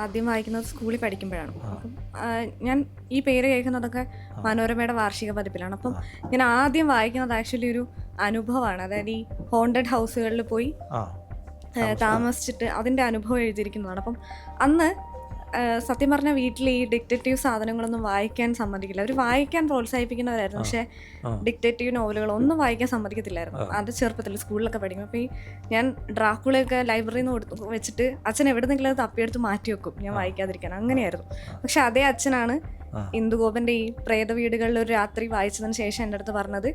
ആദ്യം വായിക്കുന്നത് സ്കൂളിൽ പഠിക്കുമ്പോഴാണ്. അപ്പം ഞാൻ ഈ പേര് കേൾക്കുന്നതൊക്കെ മനോരമയുടെ വാർഷിക പതിപ്പിലാണ്. അപ്പം ഞാൻ ആദ്യം വായിക്കുന്നത് ആക്ച്വലി ഒരു അനുഭവമാണ്. അതായത് ഈ ഹോണ്ടഡ് ഹൗസുകളിൽ പോയി താമസിച്ചിട്ട് അതിൻ്റെ അനുഭവം എഴുതിയിരിക്കുന്നതാണ്. അപ്പം അന്ന് സത്യം പറഞ്ഞാൽ വീട്ടിൽ ഈ ഡിറ്റക്റ്റീവ് സാധനങ്ങളൊന്നും വായിക്കാൻ സമ്മതിക്കില്ല. അവർ വായിക്കാൻ പ്രോത്സാഹിപ്പിക്കുന്നവരായിരുന്നു, പക്ഷേ ഡിറ്റക്റ്റീവ് നോവലുകളൊന്നും വായിക്കാൻ സമ്മതിക്കത്തില്ലായിരുന്നു. അത് ചെറുപ്പത്തിൽ സ്കൂളിലൊക്കെ പഠിക്കും. അപ്പോൾ ഈ ഞാൻ ഡ്രാക്കുളയൊക്കെ ലൈബ്രറിയിൽ നിന്ന് വെച്ചിട്ട് അച്ഛൻ എവിടെന്നെങ്കിലും അത് തപ്പിയെടുത്ത് മാറ്റി വെക്കും ഞാൻ വായിക്കാതിരിക്കാൻ. അങ്ങനെയായിരുന്നു. പക്ഷെ അതേ അച്ഛനാണ് ഇന്ദുഗോപൻ്റെ ഈ പ്രേത വീടുകളിൽ ഒരു രാത്രി വായിച്ചതിന് ശേഷം എൻ്റെ അടുത്ത് പറഞ്ഞത്,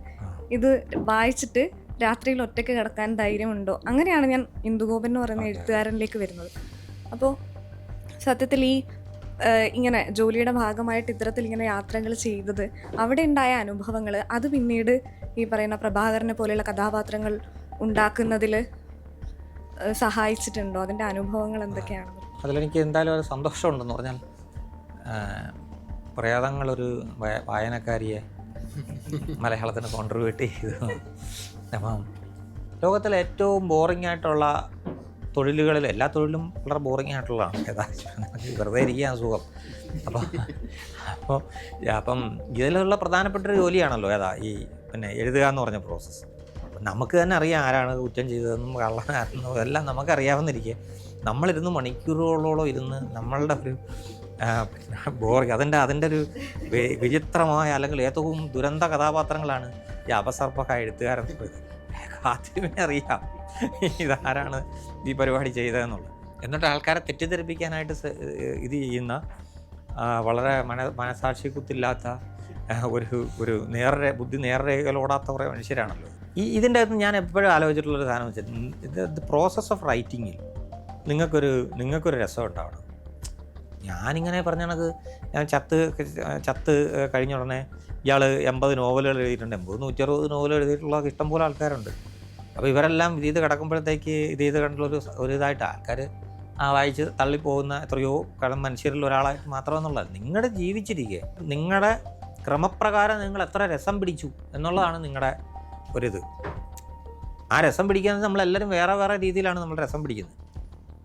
ഇത് വായിച്ചിട്ട് രാത്രിയിൽ ഒറ്റയ്ക്ക് കിടക്കാൻ ധൈര്യമുണ്ടോ. അങ്ങനെയാണ് ഞാൻ ഇന്ദുഗോപൻ എന്ന് പറയുന്ന എഴുത്തുകാരനിലേക്ക് വരുന്നത്. അപ്പോൾ സത്യത്തിൽ ഈ ഇങ്ങനെ ജോലിയുടെ ഭാഗമായിട്ട് ഇത്തരത്തിൽ ഇങ്ങനെ യാത്രകൾ ചെയ്തത്, അവിടെ ഉണ്ടായ അനുഭവങ്ങൾ, അത് പിന്നീട് ഈ പറയുന്ന പ്രഭാകരനെ പോലെയുള്ള കഥാപാത്രങ്ങൾ ഉണ്ടാക്കുന്നതിൽ സഹായിച്ചിട്ടുണ്ടോ? അതിൻ്റെ അനുഭവങ്ങൾ എന്തൊക്കെയാണ്? അതിലെനിക്ക് എന്തായാലും ഒരു സന്തോഷമുണ്ടെന്ന് പറഞ്ഞാൽ, പ്രേതങ്ങളൊരു വായനക്കാരിയെ മലയാളത്തിന് കോൺട്രിബ്യൂട്ട് ചെയ്തു. അപ്പം ലോകത്തിലെ ഏറ്റവും ബോറിംഗ് ആയിട്ടുള്ള തൊഴിലുകളിൽ എല്ലാ തൊഴിലും വളരെ ബോറിംഗ് ആയിട്ടുള്ളതാണ്. നമുക്ക് വെറുതെ ഇരിക്കാൻ സുഖം. അപ്പം ഇതിലുള്ള പ്രധാനപ്പെട്ടൊരു ജോലിയാണല്ലോ ഈ എഴുതുക എന്ന് പറഞ്ഞ പ്രോസസ്സ്. അപ്പം നമുക്ക് തന്നെ അറിയാം ആരാണ് കുറ്റം ചെയ്തതെന്നും കള്ളനാരെന്നും എല്ലാം നമുക്കറിയാവുന്നിരിക്കെ നമ്മളിരുന്ന് മണിക്കൂറുകളോളം ഇരുന്ന് നമ്മളുടെ ഒരു ബോറിംഗ് അതിൻ്റെ ഒരു വിചിത്രമായ അല്ലെങ്കിൽ ഏറ്റവും ദുരന്ത കഥാപാത്രങ്ങളാണ് ഈ അപസർപ്പക എഴുത്തുകാരൻ. ആദ്യമേ അറിയാം ഇതാരാണ് ഈ പരിപാടി ചെയ്തതെന്നുള്ളത്. എന്നിട്ട് ആൾക്കാരെ തെറ്റിദ്ധരിപ്പിക്കാനായിട്ട് ഇത് ചെയ്യുന്ന വളരെ മനസാക്ഷി കുത്തില്ലാത്ത ഒരു ബുദ്ധി നേർരേഖയിലോടാത്ത കുറേ മനുഷ്യരാണല്ലോ. ഇതിൻ്റെ അകത്ത് ഞാൻ എപ്പോഴും ആലോചിച്ചിട്ടുള്ളൊരു സാധനം വെച്ചാൽ, ഇത് പ്രോസസ് ഓഫ് റൈറ്റിങ്ങിൽ നിങ്ങൾക്കൊരു രസം ഉണ്ടാവണം. ഞാനിങ്ങനെ പറഞ്ഞ കണക്ക് ഞാൻ ചത്ത് കഴിഞ്ഞ ഉടനെ ഇയാൾ 80 നോവലുകൾ എഴുതിയിട്ടുണ്ട്. 160 നോവൽ എഴുതിയിട്ടുള്ള ഇഷ്ടംപോലെ ആൾക്കാരുണ്ട്. അപ്പോൾ ഇവരെല്ലാം ഇത് കിടക്കുമ്പോഴത്തേക്ക് ഇത് കണ്ടുള്ളൊരു ഇതായിട്ട് ആൾക്കാർ വായിച്ച് തള്ളിപ്പോകുന്ന എത്രയോ മനുഷ്യരിൽ ഒരാളായിട്ട് മാത്രമെന്നുള്ളത്. നിങ്ങളുടെ ജീവിച്ചിരിക്കുക, നിങ്ങളുടെ ക്രമപ്രകാരം നിങ്ങൾ എത്ര രസം പിടിച്ചു എന്നുള്ളതാണ് നിങ്ങളുടെ ഒരിത്. ആ രസം പിടിക്കുന്നത് നമ്മളെല്ലാവരും വേറെ വേറെ രീതിയിലാണ് നമ്മൾ രസം പിടിക്കുന്നത്.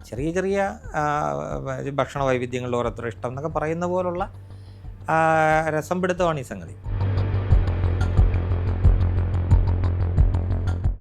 ചെറിയ ചെറിയ ഭക്ഷണ വൈവിധ്യങ്ങളിൽ ഓരോരുത്തർ ഇഷ്ടം എന്നൊക്കെ പറയുന്ന പോലുള്ള രസം പിടുത്തമാണ് ഈ സംഗതി.